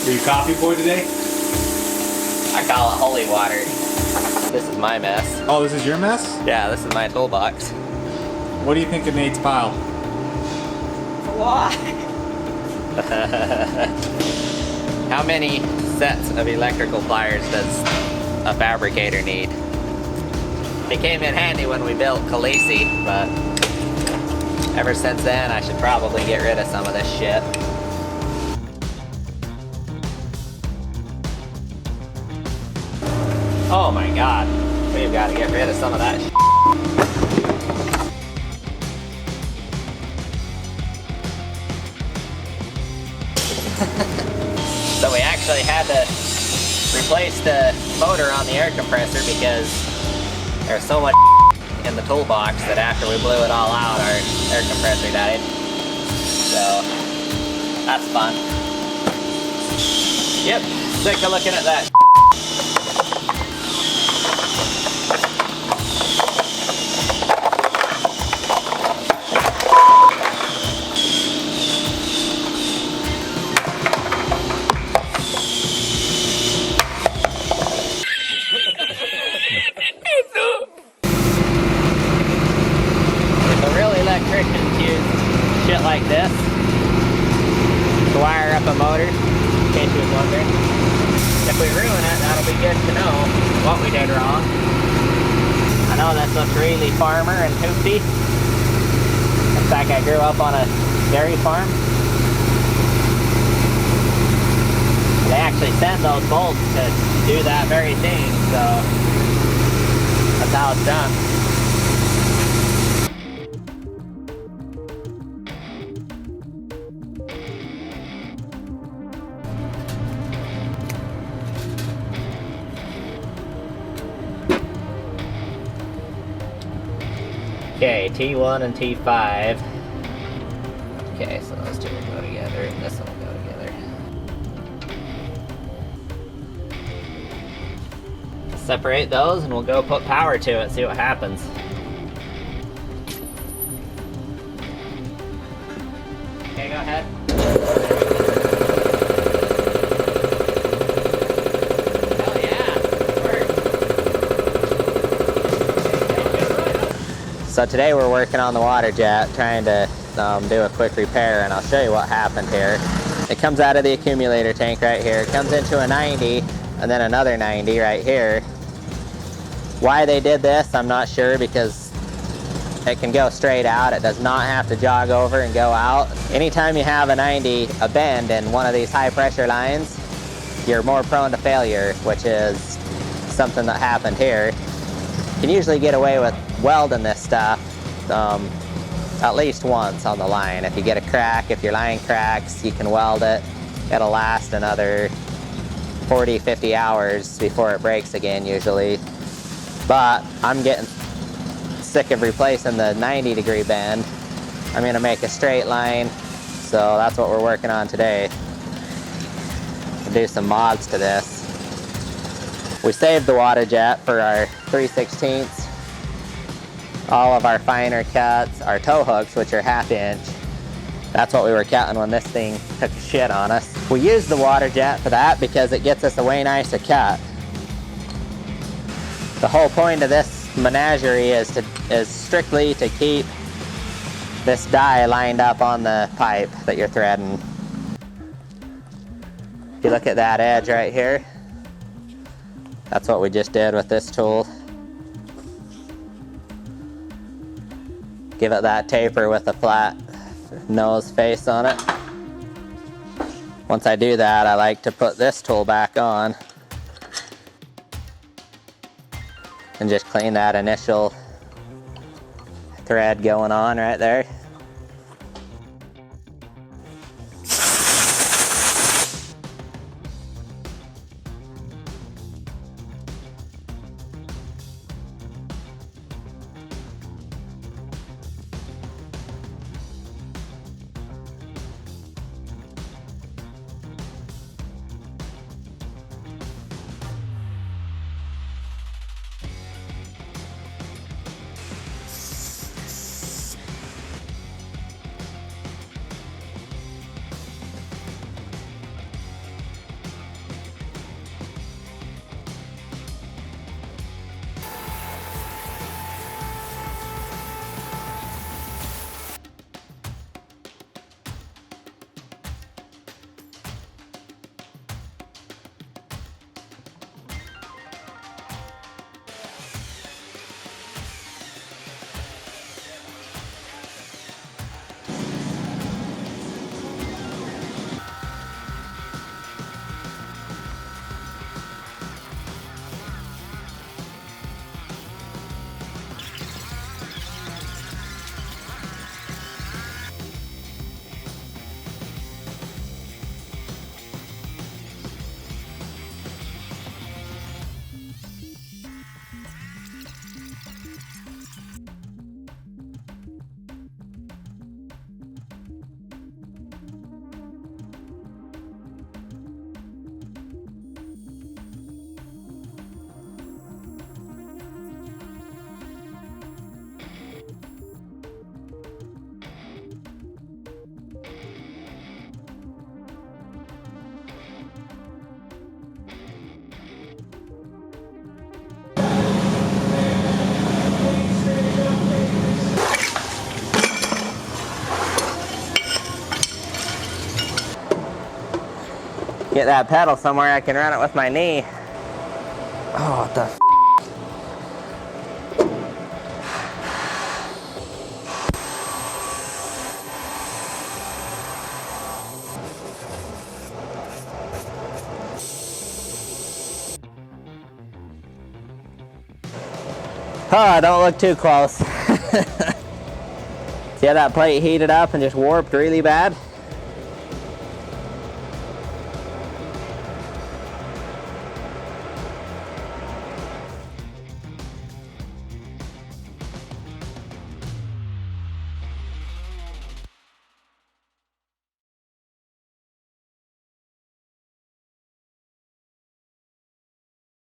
Are you coffee boy today? I call it holy water. This is my mess. Oh, this is your mess? Yeah, this is my toolbox. What do you think of Nate's pile? Why? How many sets of electrical pliers does a fabricator need? They came in handy when we built Khaleesi, but ever since then I should probably get rid of some of this shit. Oh my god, we've got to get rid of some of that shit. So we actually had to replace the motor on the air compressor because there's so much in the toolbox that after we blew it all out, our air compressor died. So that's fun. Yep, sick of looking at that. Electricians use shit like this to wire up a motor, in case you was wondering. If we ruin it, that'll be good to know what we did wrong. I know this looks really farmer and hoopty. Looks like I grew up on a dairy farm. They actually send those bolts to do that very thing, so that's how it's done. Okay, T1 and T5. Okay, so those two will go together, and this one will go together. Separate those, and we'll go put power to it, see what happens. Okay, go ahead. So today we're working on the water jet, trying to do a quick repair, and I'll show you what happened here. It comes out of the accumulator tank right here. It comes into a 90, and then another 90 right here. Why they did this, I'm not sure, because it can go straight out. It does not have to jog over and go out. Anytime you have a 90, a bend in one of these high pressure lines, you're more prone to failure, which is something that happened here. You can usually get away with welding this stuff at least once on the line. If you get a crack, if your line cracks, you can weld it. It'll last another 40, 50 hours before it breaks again usually. But I'm getting sick of replacing the 90-degree bend. I'm gonna make a straight line, so that's what we're working on today. We'll do some mods to this. We saved the water jet for our 3/16. All of our finer cuts, our tow hooks, which are 1/2 inch. That's what we were cutting when this thing took a shit on us. We used the water jet for that because it gets us a way nicer cut. The whole point of this menagerie is strictly to keep this die lined up on the pipe that you're threading. If you look at that edge right here, that's what we just did with this tool. Give it that taper with a flat nose face on it. Once I do that, I like to put this tool back on and just clean that initial thread going on right there. Get that pedal somewhere I can run it with my knee. Oh, what the f. Oh, don't look too close. See how that plate heated up and just warped really bad?